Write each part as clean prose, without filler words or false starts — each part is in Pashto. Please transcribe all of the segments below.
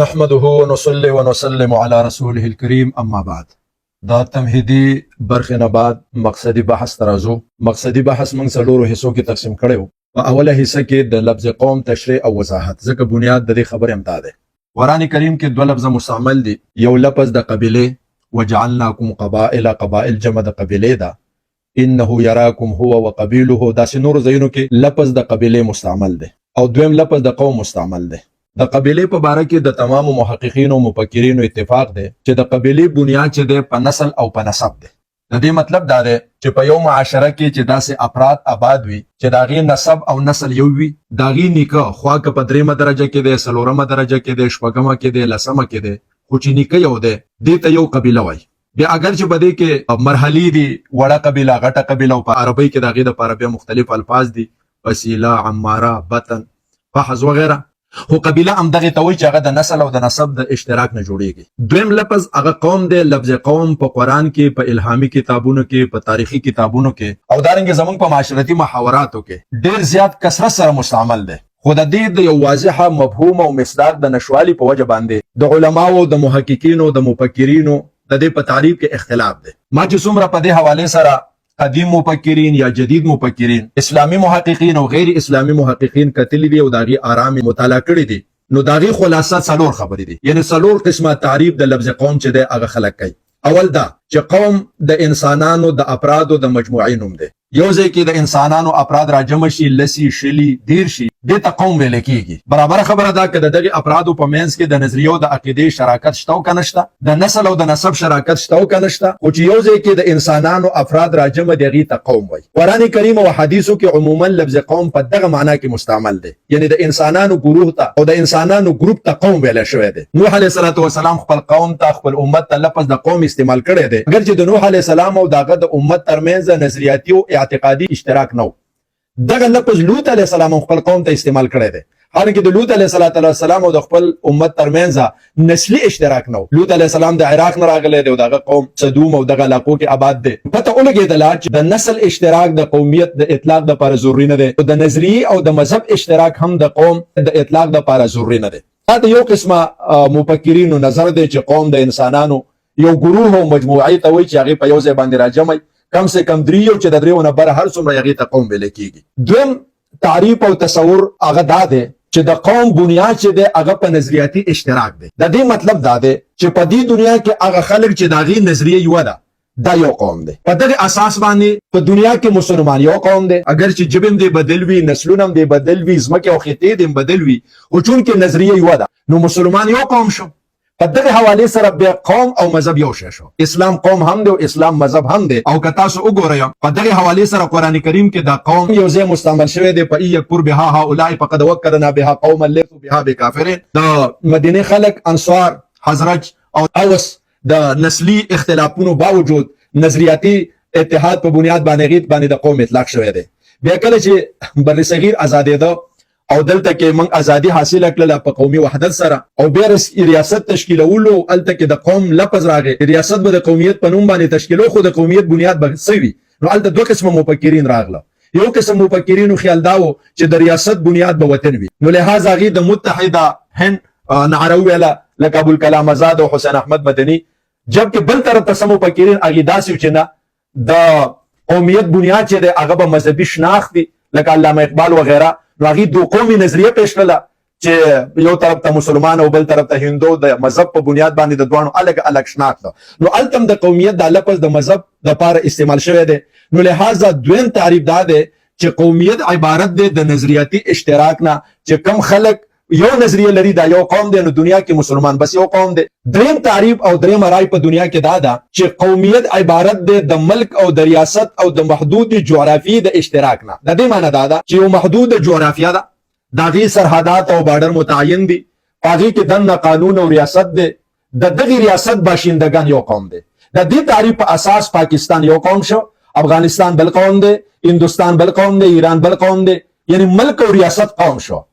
نحمده ونصلي ونسلم على رسوله الكريم اما بعد. دا تمهیدی برخې نه بعد مقصدی بحث ترازو. مقصدی بحث موږ څلورو حصو کې تقسیم کړو. په اوله حصہ کې د لفظ قوم تشریح او وضاحت، ځکه بنیاد د دې خبرې هم ده. قرآن کریم کې دوه لفظ مستعمل دي. یو لفظ د قبیله وجعلناکم قبائل جمع د قبیله ده. انه یراکم هو وقبیله، دا نور ځایونو کې لفظ د قبیله مستعمل ده. او دویم لفظ د قوم مستعمل ده. د قبیله په باره کې د تمام محققین او مفکرینو اتفاق دی چې د قبیله بنیاد چې ده په نسل او په نسب ده. د دې مطلب دا دی چې په یو معاشره کې چې داسې افراد آباد وي چې د هغې نسب او نسل یو وي، د هغې نیکه خوا که په دریمه درجه کې دی، څلورمه درجه کې دی، شپږمه کې دی، لسمه کې دی، خو چې نیکه یو دی، دې ته یو قبیله وایي. بیا اگر چې په دې کې مرحلې دي، وړه قبیله، غټه قبیله، او په عربۍ کې د هغې دپاره بیا مختلف الفاظ دي، وسیله، عماره، بطن، فحظ وغیره. خو قبیله هم دغه ته وایي چې هغه د نسل او د نسب د اشتراک نه جوړیږي. دویم لفظ هغه قوم دی. لفظ قوم په قرآن کې، په الهامي کتابونو کې، په تاریخي کتابونو کې، او دارنګه زمونږ په معاشرتي محاوراتو کې ډیر زیات کثرت سره مستعمل دی. خو د دې د یو واضحه مفهوم او مصداق د نشوالي په وجه باندې د علماو، د محققینو، د مفکرینو د دې په تعریف کې اختلاف دی. ما چې څومره په دې حواله سره قدیم مفکرین یا جدید مفکرین، اسلامی محققین او غیر اسلامی محققین کتلی دي او داغي آرام مطالعه کړی دي، نو داغي خلاصه څلور خبرې دي. یعنی څلور قسمه تعریف د لفظ قوم چې دی هغه خلک کوي. اول دا چې قوم د انسانانو د افرادو د مجموعې نوم دی. یو ځای کې د انسانانو افراد راجمع شي، لسی، شلی، دیر شي، دې ته قوم ویل کېږي. برابر خبره ده که د دغې افرادو په منځ کې د نظریو د عقیدې شراکت شته او که نشته، د نسل او د نسب شراکت شته او که نشته، خو چې یو ځای کې د انسانانو افراد راجمع دي، هغې ته قوم وایي. قرآن کریم او حدیثو کې عموما لفظ قوم په دغه معنا کې مستعمل دی. یعنی د انسانانو ګروه ته او د انسانانو ګروپ ته قوم ویلی شوی دی. نوح علیه السلام خپل قوم ته، خپل امت ته لفظ د قوم استعمال کړی دی، اگر چې د نوح علیه السلام او د هغه د امت ترمنځ نظریاتي او اعتقادي اشتراک نو. دغه لفظ لوط علیه السلام خپل قوم ته استعمال کړی دی، حالانکه د لوط علیه السلام او د خپل امت ترمنځ نسلي اشتراک نو. لوط علیه السلام د عراق نه راغلی دی او دغه قوم صدوم او دغه علاقو کې آباد دی. پته ولګېدله چې د نسل اشتراک د قومیت د اطلاق دپاره ضروري نه دی، د نظریې او د مذهب اشتراک هم د قوم د اطلاق دپاره ضروري نه دی. دا د یو قسمه مفکرینو نظر دی چې قوم د انسانانو یو ګروه او مجموعې ته وایي چې هغې په یو ځای باندې راجمع کم سے کم دریو چې د دریو نه بره هر څومره هغې ته قوم ویلی کېږي. دویم تعریف او تصور هغه دا دی چې د قوم بنیاد چې دی هغه په نظریاتي اشتراک دی. د دې مطلب دا دی چې په دې دنیا کې هغه خلک چې د هغې نظریه یوه ده، دا یو قوم دی. په دغه اساس باندې په دنیا کې مسلمان یو قوم دی، اگر چې ژبې هم دې بدل وي، نسلونه هم دې بدل وي، ځمکې او خطې دې هم بدل وي، خو چونکې نظریه یوه ده نو مسلمان یو قوم شو. په دغه حوالې سره بیا قوم او مذهب یو شی شو. اسلام قوم هم دی او اسلام مذهب هم دی. او که تاسو وګورئ په دغه حوالې سره قرآن کریم کې دا قوم یو ځای مستعمل شوی دی. په ان یکفر بها هؤلاء فقد وکلنا بها قوما لیسوا بها بکافرین. د مدینې خلک، انصار، حضرج او اوس د نسلی اختلافونو باوجود نظریاتي اتحاد په بنیاد باندې د قوم اطلاق شوی دی. بیا کله چې بر صغیر آزادېده او دلته کې موږ ازادي حاصله کړله په قومي وحدت سره، او بیا ریاست تشکیلولو، هلته کې د قوم لفظ راغی. ریاست به د قومیت په نوم باندې تشکیلو، خو د قومیت بنیاد به څه وي؟ نو هلته دوه قسمه مفکرین راغله. یو قسم مفکرینو خیال دا و چې د ریاست بنیاد به وطن وي، نو لهذا هغې د متحده هند نعره وویله لکه ابوالکلام آزاد او حسین احمد مدني. جبکې بل طرف ته څه مفکرین هغې داسې و چې نه، د قومیت بنیاد چې دی هغه به مذهبي شناخت وي، لکه علامه اقبال وغیره. نو هغې دو قومي نظریه پیش کړله چې یو طرف ته مسلمان او بل طرف ته هندو، د مذهب په بنیاد باندې د دواړو الګ الګ شناخت ده. نو هلته هم د قومیت دا لفظ د مذهب دپاره استعمال شوی دی. نو لهذا دویم تعریف دا دی چې قومیت عبارت دی د نظریاتي اشتراک نه، چې کم خلک یو نظریه لري دا یو قوم دی، نو دنیا کې مسلمان بس یو قوم دی. دریم تعریف او دریم رای په دنیا کې دا ده چې قومیت عبارت دی د ملک او د ریاست او د محدود جغرافیې د اشتراک نه. د دې معنی دا ده چې یو محدود جغرافیه ده، د هغې سرحدات او بارډر متعین دي، په هغې کې دننه قانون او ریاست دی، د دغې ریاست باشندگان یو قوم دی. د دې تعریف په اساس پاکستان یو قوم شو، افغانستان بل قوم دی، هندوستان بل قوم دی، ایران بل قوم دی، یعنی ملک او ریاست قوم شو.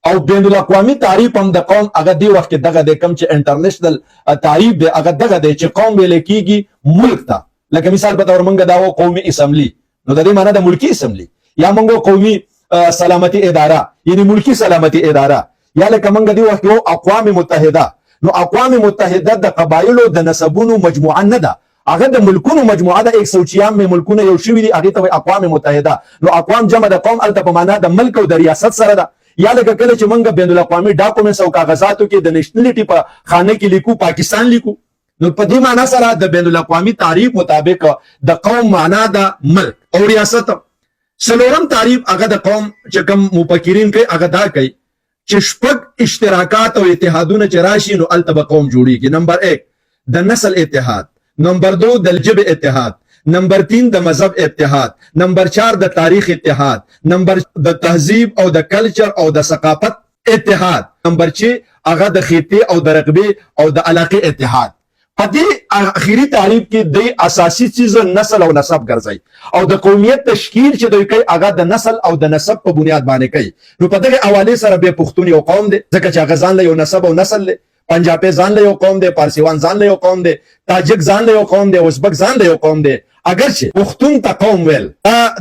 او بین الاقوامی تعریف هم د قوم هغه دی وخت کې دغه دی، کوم چې انټرنیشنل تعریف دی هغه دغه دی چې قوم ویل کېږي ملک ته. لکه مثال په طور موږ دا و قومي اسمبلی، نو د دې معنی د ملکي اسمبلی، یا موږ قومي سلامتی اداره یعنی ملکی سلامتی اداره، یا لکه موږ دی وخت اقوام متحده، نو اقوام متحده د قبایلو د نسبونو مجموعه نه ده، هغه د ملکونو مجموعه ده. 196 ملکونه یو شوي دي، هغې ته اقوام متحده. نو اقوام جمع د قوم هلته په معنا د ملک او د ریاست سره ده. یا لکه کله چې موږ بین الاقوامي ډاکومنټس او کاغذاتو کې د نیشنلټي په خانه کې لیکو پاکستان لیکو، نو په دې معنا سره د بین الاقوامي تعریف مطابق د قوم معنا د ملک او ریاست. څلورم تعریف هغه د قوم چې کوم مفکرین کوي هغه دا کوي چې شپږ اشتراکات او اتحادونه چې راشي نو هلته به قوم جوړیږي. نمبر 1 د نسل اتحاد، نمبر 2 د ژبې اتحاد، نمبر 3 د مذهب اتحاد، نمبر 4 د تاریخ اتحاد، نمبر د تهذیب او د کلچر او د ثقافت اتحاد، نمبر 6 هغه د خطې او د رقبې او د علاقې اتحاد. په دې اخیری تعریف کې د اساسي چیز نسل او نسب ګرځي او د قومیت تشکیل چې دوی کوي هغه د نسل او د نسب په بنیاد باندې کوي. نو په دغه حواله سره به پښتون یو قوم دی ځکه چې هغه ځان له یو نسب او نسل دی، پنجابي ځان له یو قوم دی، پارسیوان ځان له یو قوم دی، تاجک ځان له یو قوم دی، ازبک ځان له یو قوم دی. اگر چې پښتون ته قوم ویل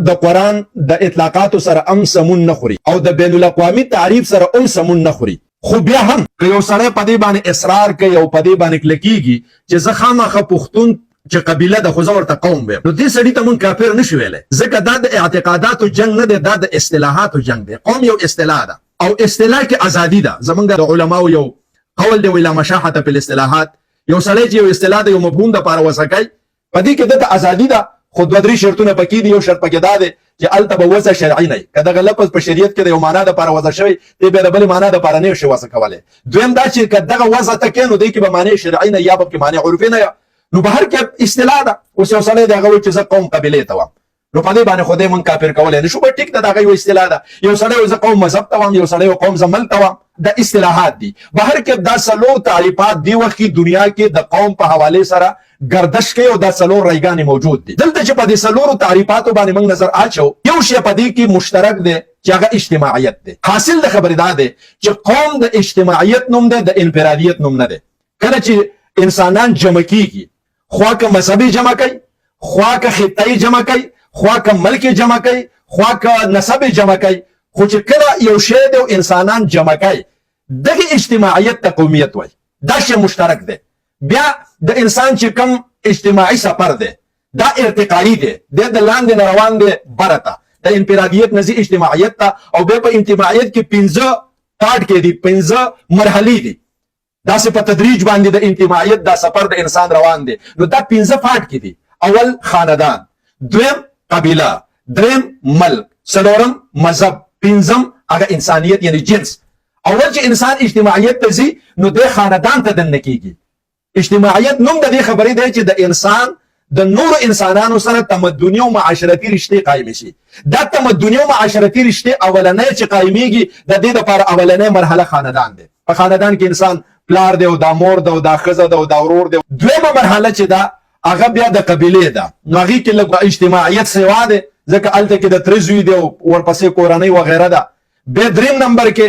د قران د اطلاقات سره ام سمون نه خوري او د بین الاقوامي تعریف سره ام سمون نه خوري، خو بیا هم که یو سړی په دې باندې اصرار کوي او په دې باندې کلکیږي چې زه خامخا پښتون چې قبیله د خو زه ورته قوم ویم، نو دې سړي ته مونږ کافر نشو ویلی ځکه دا د اعتقاداتو جنګ نه دی، دا د اصطلاحاتو جنګ دی. قوم یو اصطلاح ده او اصطلاح کې ازادي ده. زمونږ د علماو یو قول دی ویلا مشاحة په الاصطلاحات، یو سړی چې یو اصطلاح د یو مفهوم دپاره وضع کوي په دې کې دته ازادي ده، خو دوه درې شرطونه پکې دي. یو شرط پکې دا دی چې هلته به وضع شرعي نه وي، که دغه لفظ په شریعت کې د یو معنا دپاره وضع شوی دی بیا د بلې معنا دپاره نه شي وضع کولی. دویم دا چې که دغه وضع ته کې نو دی کې به معنی شرعي نه یا به کې معنی عرفي نه، نو به هر کې اصطلاح ده. اوس یو سړی د هغه وایي چې زه قوم قبیلې ته وم، نو په دې باندې خو دې مونږ کافر کولی نشو، به ټیک ده د هغه یو اصطلاح ده. یو سړی وایي زه قوم مذهب ته وم، یو سړی قوم زه ملک ته وم، د اصطلاحات دي. به هر کې دا څلور تعریفات دی وخت کې دنیا کې د قوم په حواله سره گردش کوي او دا څلور رایګانې موجود دي. دلته چې په دې څلورو تعریفاتو باندې موږ نظر اچو، یو شی په دې کې مشترک دی چې هغه اجتماعیت دی. حاصل د خبرې دا دی چې قوم د اجتماعیت نوم دی، د انفرادیت نوم نه دی. کله چې انسانان جمع کیږي، خوا که مذهبي جمع کوي، خوا که خطه‌ای جمع کوي، خوا که ملک جمع کوي، خوا که نسب جمع کوي، خو چې کله یو شی دی انسانان جمع کوي دغه اجتماعیت ته قومیت وایي. دا شی مشترک دی. بیا د انسان چې کم اجتماعي سفر دی دا ارتقایي دی، د لاندې نه روان دی بره ته، د انفرادیت نه ځي اجتماعیت ته، او بیا په اجتماعیت کې 15 پارټ کې دي، 15 مرحلې دي. داسې په تدریج باندې د اجتماعیت دا سفر د انسان روان دی. نو دا 15 پارټ کې دي. اول خاندان، دویم قبیله، دریم ملک، څلورم مذهب، پنځم هغه انسانیت یعنی جنس. اول چې انسان اجتماعیت ته ځي نو د خاندان ته دننه کیږي. اجتماعیت نوم د دې خبرې دی چې د انسان د نورو انسانانو سره تمدني او معاشرتي رشتې قایم شي. دا تمدني او معاشرتي رشتې اولنۍ چې قایمیږي د دې لپاره اولنۍ مرحله خاندان دی. په خاندان کې انسان پلار دی او دا مور ده او دا ښځه ده او دا ورور دی. دویمه مرحله چې ده هغه بیا د قبیلې ده، نو هغې کې لږ اجتماعیت سوا دی ځکه هلته کې د تره زوی دی او ورپسې کورنۍ وغیره ده. بیا دریم نمبر کې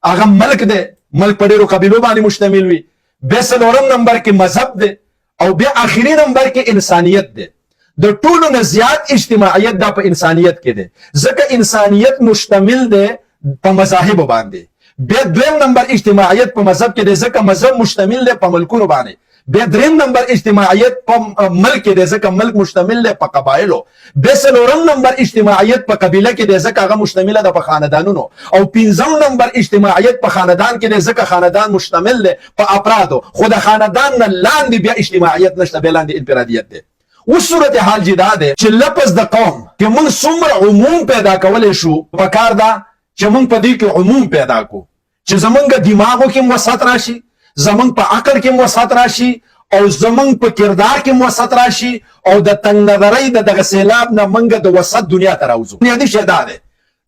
هغه ملک دی، ملک په ډېرو قبیلو باندې مشتمل وي. بیا څلورم نمبر کې مذهب دی او بیا آخري نمبر کې انسانیت دی. د ټولو نه زیات اجتماعیت دا په انسانیت کې دی ځکه انسانیت مشتمل دی په مذاهبو باندې. بیا دویم نمبر اجتماعیت په مذهب کې دی ځکه مذهب مشتمل دی په ملکونو باندې. بیا دریم نمبر اجتماعیت په ملک کې دی ځکه ملک مشتمل دی په قبایلو. بیا څلورم نمبر اجتماعیت په قبیله کې دی ځکه هغه مشتمله ده په خاندانونو. او پنځم نمبر اجتماعیت په خاندان کې دی ځکه خاندان مشتمل دی په افرادو، خو د خاندان نه لاندې بیا اجتماعیت نشته، بیا لاندې انفرادیت دی. اوس صورت حال چې دا دی چې لفظ د قوم کې موږ څومره عموم پیدا کولی شو، پکار ده چې موږ په دې کې عموم پیدا کړو چې زمونږ دماغو کې وسعت راشي، زمونږ په عقل کې وسعت راشي او زمونږ په کردار کې وسعت راشي او د تنگ نظرۍ د دغه سیلاب نه موږ د وسعت دنیا ته راوځو. بنیادي شی دا دی.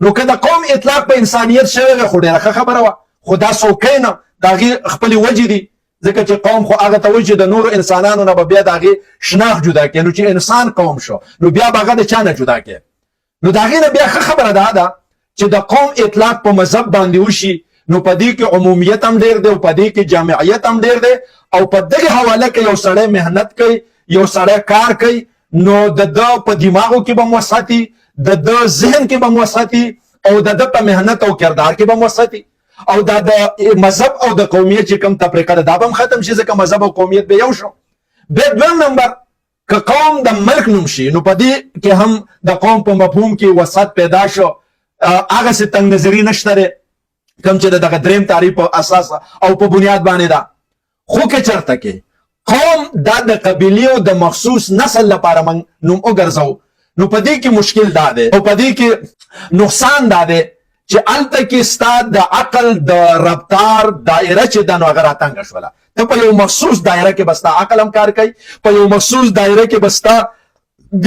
نو که د قوم اطلاق په انسانیت شوی وی خو ډېره ښه خبره وه، خو دا څوکۍ نه د هغې خپلې وجې دي ځکه چې قوم خو هغه ته وایي چې د نورو انسانانو نه به بیا د هغې شناخت جدا کړي. نو چې انسان قوم شو نو بیا به هغه د چا نه جدا کړي. نو د هغې نه بیا ښه خبره دا ده چې د قوم اطلاق په مذهب باندې وشي، نو په دې کې عمومیت هم ډېر دی او په دې کې جامعیت هم ډېر دی. او په دغه حواله کې یو سړی محنت کوي، یو سړی کار کوي، نو د ده په دماغو کې به هم وساتي، د ده ذهن کې به هم وساتي او د ده په محنت او کردار کې به هم وساتي. او دا د مذهب او د قومیت چې کوم تفریقه ده دا به هم ختم شي ځکه مذهب او قومیت به یو شو. بیا دویم نمبر که قوم د ملک نوم شي نو په دې کې هم د قوم په مفهوم کې وسعت پیدا شو. هغسې تنګ نظري نشته دی کوم چې دغه دریم تعریف په اساس او په بنیاد باندې ده. خو که چېرته کې قوم دا د قبیلې او د مخصوص نسل لپاره موږ نوم وګرځو نو په دې کې مشکل دا دی او په دې کې نقصان دا دی چې هلته کې ستا د عقل د رفتار دایره چې ده نو هغه راتنګه شوله. ته په یو مخصوص دایره کې به ستا عقل هم کار کوي، په یو مخصوص دایره کې به ستا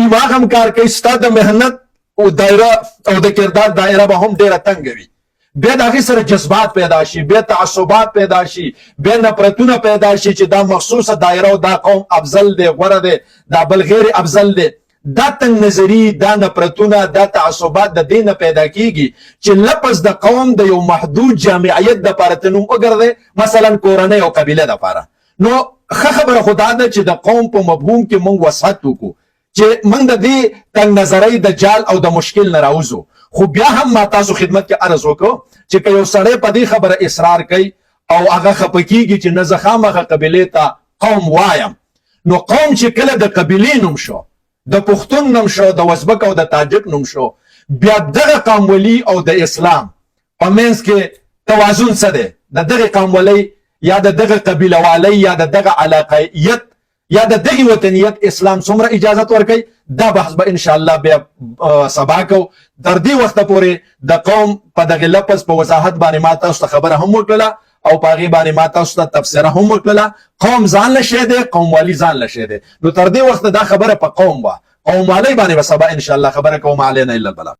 دماغ هم کار کوي، ستا د محنت او دایره او د کردار دایره به هم ډېره تنګه وي. بیا د هغې سره جذبات پیدا شي، بیا تعصبات پیدا شي، بیا نفرتونه پیدا شي چې دا مخصوصه دایره او دا قوم افضل دی، غوره دی، دا بل غیر افضل دی. دا تنگ نظری، دا نفرتونه، دا تعصبات د دې نه پیدا کیږي چې لپس د قوم د یو محدود جامعیت دپاره ته نوم وګرځي، مثلا کورنۍ او قبیله دپاره. نو ښه خبره خو دا ده چې د قوم په مفهوم کې موږ وسعت وکړو چې موږ د دې تنگ نظرۍ د جال او د مشکل نه راوځو. خو بیا هم ما تاسو خدمت کې عرض وکړو چې که یو سړی په دې خبره اصرار کوي او هغه خفه کیږي چې نه زه خامخا قبیلې ته قوم وایم، نو قوم چې کله د قبیلې نوم شو، د پښتون نوم شو، د وزبک او د تاجک نوم شو، بیا دغه قومولي او د اسلام په منځ کې توازن څه دی؟ د دغه قومولي یا د دغه قبیلهوالۍ یا د دغه علاقایت یا د دغه وطنیت اسلام څومره اجازت ورکوي؟ دا بحث به انشاءالله بیا سبا کو. تر دې وخته پورې د قوم په دغه لفظ په وضاحت باندې ما تاسو ته خبره هم وکړله او په هغې باندې ما تاسو ته تبصره هم وکړله. قوم ځان له شی دی، قوموالي ځان له شی دی. نو تر دې وخته دا خبره په قوم وه، قوموالۍ باندې به سبا انشاءالله خبره کوم. علینا الا البلاغ.